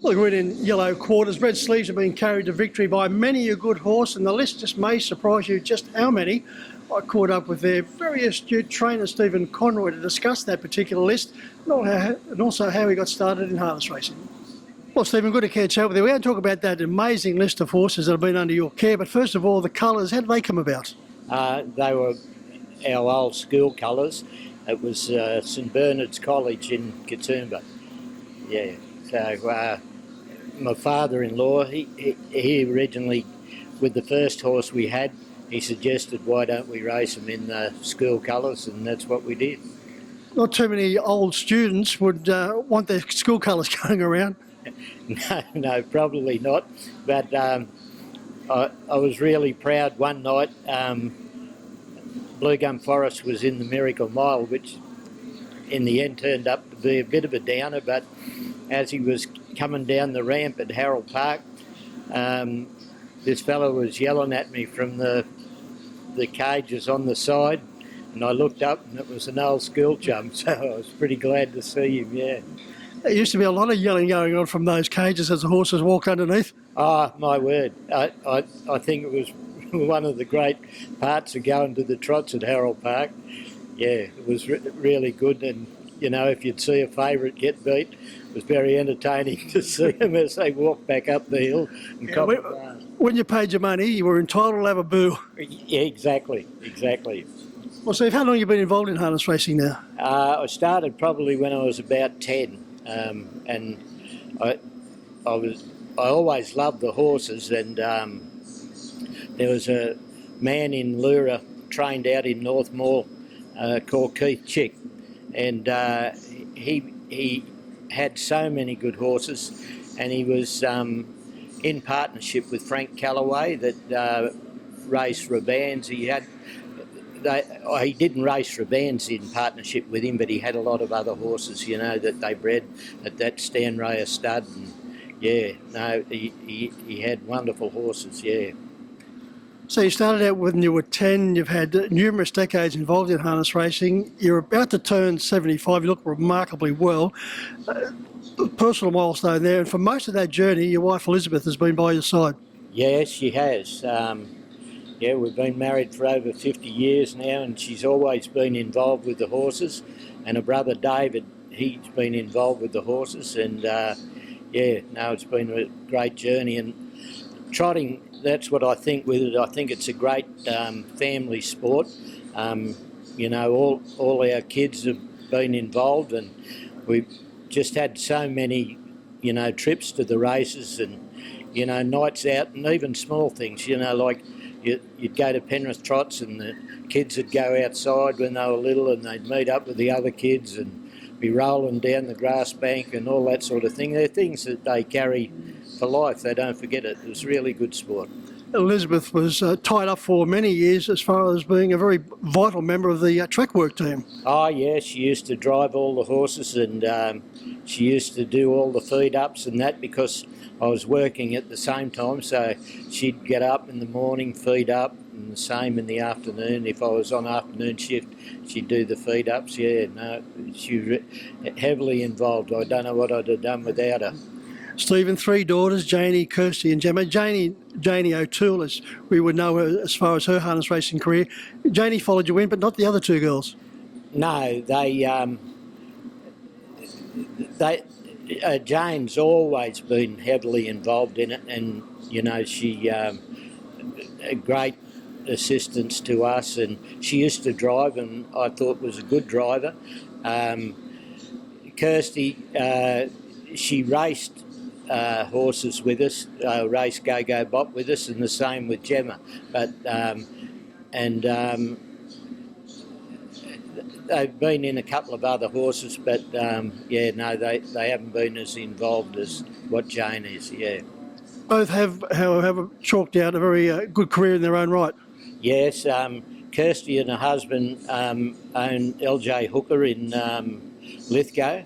Well, the green and yellow quarters, red sleeves have been carried to victory by many a good horse, and the list just may surprise you just how many. I caught up with their very astute trainer, Stephen Conroy, to discuss that particular list and also how he got started in harness racing. Well, Stephen, good to catch up with you. We're going to talk about that amazing list of horses that have been under your care, but first of all, the colours, how did they come about? They were our old school colours. It was St Bernard's College in Katoomba. Yeah, so my father-in-law, he originally, with the first horse we had, he suggested, why don't we race them in the school colours, and that's what we did. Not too many old students would want their school colours going around. No, probably not. But I was really proud one night. Blue Gum Forest was in the Miracle Mile, which in the end turned up to be a bit of a downer, but as he was coming down the ramp at Harold Park, this fellow was yelling at me from the cages on the side, and I looked up and it was an old school chum, so I was pretty glad to see him, yeah. There used to be a lot of yelling going on from those cages as the horses walked underneath. Oh, my word. I think it was one of the great parts of going to the trots at Harold Park. Yeah, it was really good, and, you know, if you'd see a favourite get beat, it was very entertaining to see them as they walked back up the hill. And when you paid your money, you were entitled to have a boo. Yeah, exactly. Well, Steve, how long have you been involved in harness racing now? I started probably when I was about 10, and I always loved the horses, and there was a man in Lura trained out in North Mall called Keith Chick, and he had so many good horses, and he was in partnership with Frank Callaway that raced Rabans. He didn't race Rabans in partnership with him, but he had a lot of other horses, you know, that they bred at that Stanrayer stud. And yeah, no, he had wonderful horses, yeah. So you started out when you were 10, you've had numerous decades involved in harness racing. You're about to turn 75, you look remarkably well. Personal milestone there, and for most of that journey, your wife Elizabeth has been by your side. Yes, she has. Yeah, we've been married for over 50 years now, and she's always been involved with the horses. And her brother David, he's been involved with the horses, and yeah, no, it's been a great journey. And trotting, that's what I think with it. I think it's a great family sport. You know, all our kids have been involved, and we've just had so many, you know, trips to the races, and, you know, nights out, and even small things, you know, like you'd go to Penrith Trots and the kids would go outside when they were little, and they'd meet up with the other kids and be rolling down the grass bank and all that sort of thing. They're things that they carry for life. They don't forget it. It was really good sport. Elizabeth was tied up for many years as far as being a very vital member of the track work team. Oh, yeah, she used to drive all the horses, and she used to do all the feed-ups and that, because I was working at the same time, so she'd get up in the morning, feed up, and the same in the afternoon. If I was on afternoon shift, she'd do the feed-ups. Yeah, no, she was heavily involved. I don't know what I'd have done without her. Stephen, 3 daughters, Janie, Kirsty and Gemma. Janie O'Toole, as we would know her as far as her harness racing career. Janie followed you in, but not the other 2 girls. No, Jane's always been heavily involved in it, and, you know, she a great assistance to us, and she used to drive, and I thought was a good driver. Kirsty, she raced horses with us, raced Go-Go Bop with us, and the same with Gemma. But they've been in a couple of other horses, but yeah, no, they haven't been as involved as what Jane is. Yeah. Both have, however, chalked out a very good career in their own right. Yes, Kirsty and her husband own LJ Hooker in Lithgow,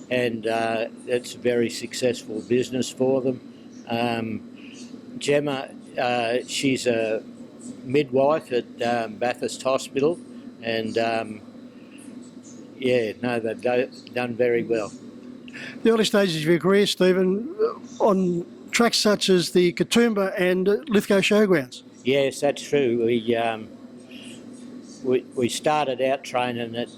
and that's a very successful business for them. Gemma, she's a midwife at Bathurst Hospital, and yeah, no, they've done very well. the early stages of your career, Stephen, on tracks such as the Katoomba and Lithgow Showgrounds. Yes, that's true. We started out training at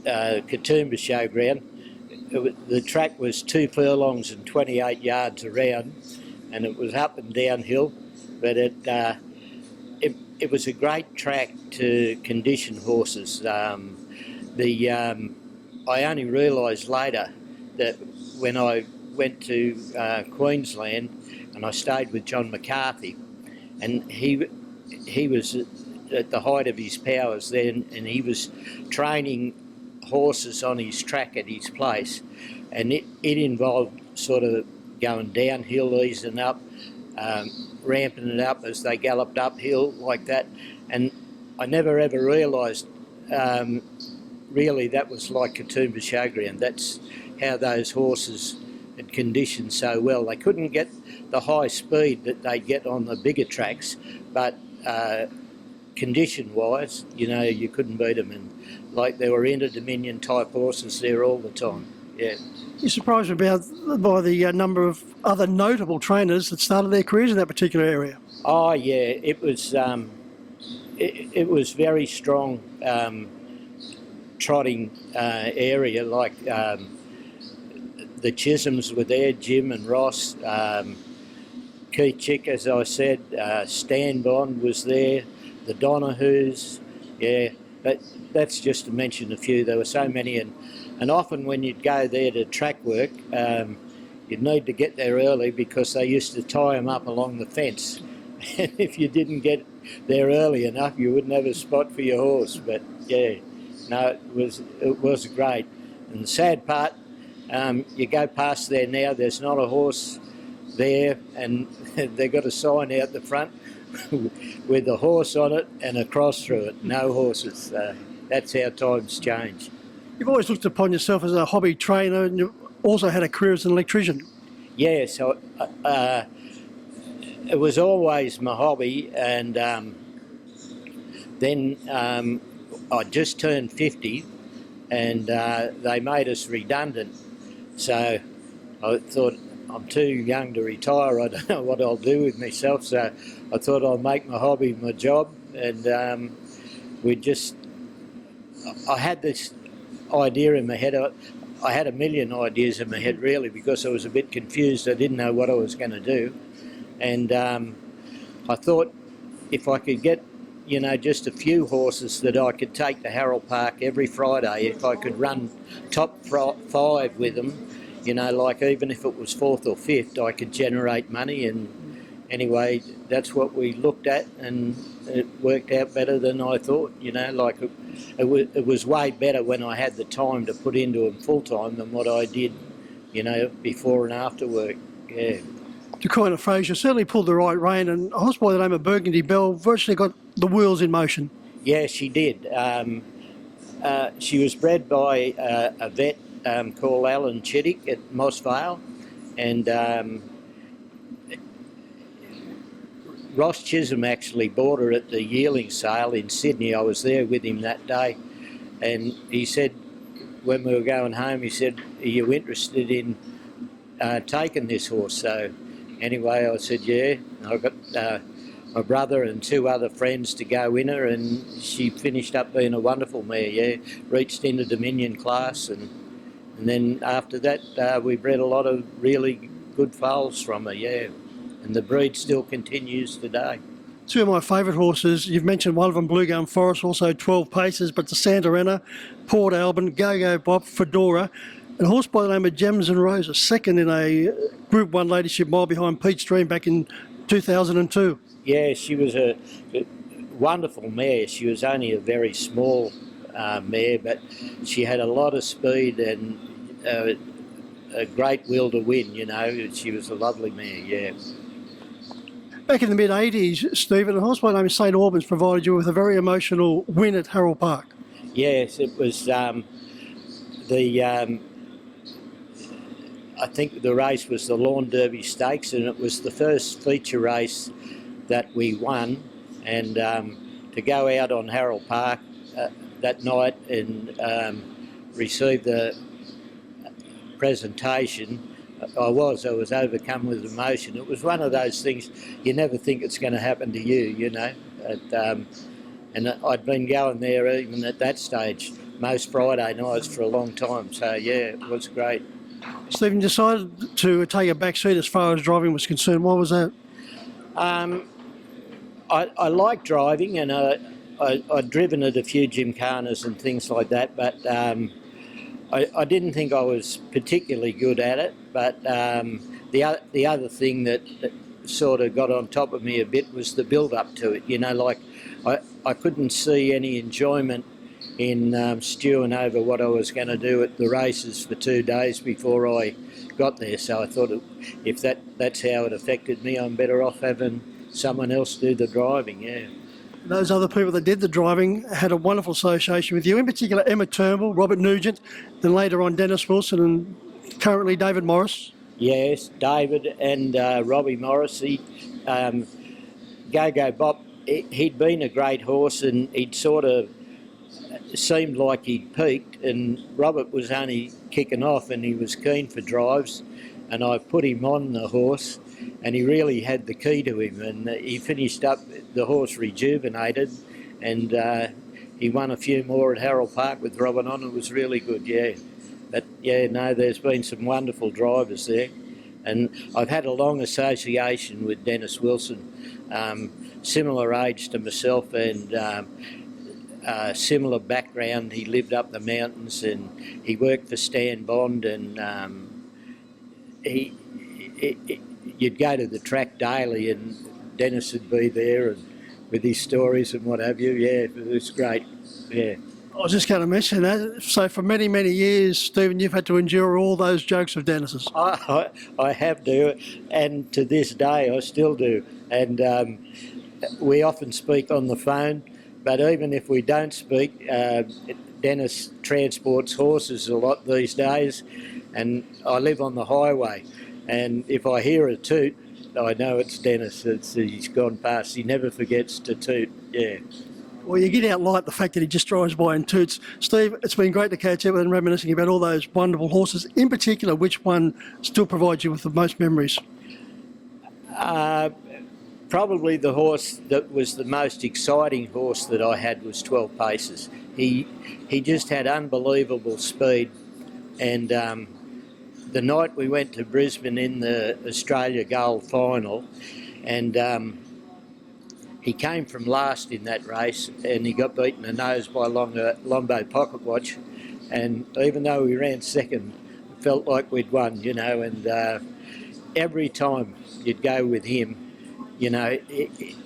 Katoomba Showground. The track was 2 furlongs and 28 yards around, and it was up and downhill, but it was a great track to condition horses. I only realised later that when I went to Queensland and I stayed with John McCarthy, and he was at the height of his powers then, and he was training horses on his track at his place, and it involved sort of going downhill, easing up, ramping it up as they galloped uphill like that, and I never ever realised really that was like Katoomba Showground. That's how those horses had conditioned so well. They couldn't get the high speed that they get on the bigger tracks, but condition-wise, you couldn't beat them. And like there were Inter-Dominion type horses there all the time. Yeah. You're surprised by the number of other notable trainers that started their careers in that particular area. Oh yeah, it was very strong trotting area. Like the Chisholms were there, Jim and Ross, Keith Chick, as I said, Stan Bond was there, the Donahues, yeah. But that's just to mention a few. There were so many, and often when you'd go there to track work, you'd need to get there early because they used to tie them up along the fence. And if you didn't get there early enough, you wouldn't have a spot for your horse. But yeah, no, it was great. And the sad part, you go past there now, there's not a horse there, and they've got a sign out the front with a horse on it and a cross through it. No horses. That's how times change. You've always looked upon yourself as a hobby trainer, and you've also had a career as an electrician. Yeah, so it was always my hobby, and then I just turned 50, and they made us redundant. So I thought, I'm too young to retire. I don't know what I'll do with myself. So I thought I'll make my hobby my job, and I had this idea in my head. I had a million ideas in my head, really, because I was a bit confused. I didn't know what I was going to do. And I thought if I could get, just a few horses that I could take to Harold Park every Friday, if I could run top 5 with them, like even if it was 4th or 5th, I could generate money. And anyway, that's what we looked at, and it worked out better than I thought. Like it was way better when I had the time to put into them full time than what I did, before and after work. Yeah. To coin a phrase, you certainly pulled the right rein, and a horse by the name of Burgundy Belle virtually got the wheels in motion. Yeah, she did. She was bred by a vet called Alan Chittick at Moss Vale, and Ross Chisholm actually bought her at the yearling sale in Sydney. I was there with him that day, and he said, when we were going home, he said, "Are you interested in taking this horse?" So anyway, I said, yeah. I got my brother and 2 other friends to go in her, and she finished up being a wonderful mare, yeah. Reached into Dominion class, and then after that we bred a lot of really good foals from her, yeah. And the breed still continues today. 2 of my favourite horses, you've mentioned one of them, Blue Gum Forest, also 12 paces, but the Santa Ana, Port Alban, Go-Go Bop, Fedora, and a horse by the name of Gems and Roses, second in a Group 1 Ladyship mile behind Peach Stream back in 2002. Yeah, she was a wonderful mare. She was only a very small mare, but she had a lot of speed and a great will to win, She was a lovely mare, yeah. Back in the mid-80s, Stephen, a horse by the name of St Albans provided you with a very emotional win at Harold Park. Yes, it was I think the race was the Lawn Derby Stakes, and it was the first feature race that we won. And to go out on Harold Park that night and receive the presentation, I was overcome with emotion. It was one of those things you never think it's going to happen to you, you know. And I'd been going there even at that stage most Friday nights for a long time. So yeah, it was great. Stephen decided to take a back seat as far as driving was concerned. Why was that? I like driving, and I'd driven at a few gymkhanas and things like that, but I didn't think I was particularly good at it. But the other thing that sort of got on top of me a bit was the build-up to it. You know, like I couldn't see any enjoyment in stewing over what I was going to do at the races for 2 days before I got there. So I thought if that's how it affected me, I'm better off having someone else do the driving, yeah. Those other people that did the driving had a wonderful association with you, in particular Emma Turnbull, Robert Nugent, then later on Dennis Wilson and currently David Morris. Yes, David and Robbie Morris. Go-Go Bob, he'd been a great horse and he'd sort of seemed like he'd peaked, and Robert was only kicking off and he was keen for drives, and I put him on the horse and he really had the key to him, and he finished up, the horse rejuvenated, and he won a few more at Harold Park with Robert on. It was really good, yeah. But yeah, no, there's been some wonderful drivers there, and I've had a long association with Dennis Wilson, similar age to myself, and similar background. He lived up the mountains and he worked for Stan Bond, and you'd go to the track daily and Dennis would be there and with his stories and what have you. Yeah, it was great, yeah. I was just going to mention that. So for many, many years, Stephen, you've had to endure all those jokes of Dennis's. I have to, and to this day I still do. And we often speak on the phone, but even if we don't speak, Dennis transports horses a lot these days, and I live on the highway, and if I hear a toot, I know it's Dennis. He's gone past. He never forgets to toot, yeah. Well, you get out light the fact that he just drives by and toots. Steve, it's been great to catch up and reminiscing about all those wonderful horses. In particular, which one still provides you with the most memories? Probably the horse that was the most exciting horse that I had was 12 Paces. He just had unbelievable speed, and the night we went to Brisbane in the Australia Gold final, and he came from last in that race, and he got beaten the nose by Lombo Pocket Watch, and even though we ran second, it felt like we'd won, you know. And every time you'd go with him, you know,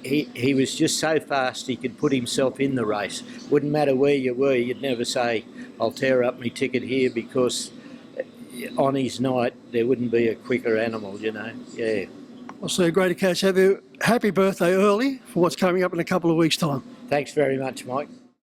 he was just so fast he could put himself in the race. Wouldn't matter where you were, you'd never say, I'll tear up my ticket here, because on his night there wouldn't be a quicker animal, you know, yeah. Well, so great to catch up. Happy birthday early for what's coming up in a couple of weeks' time. Thanks very much, Mike.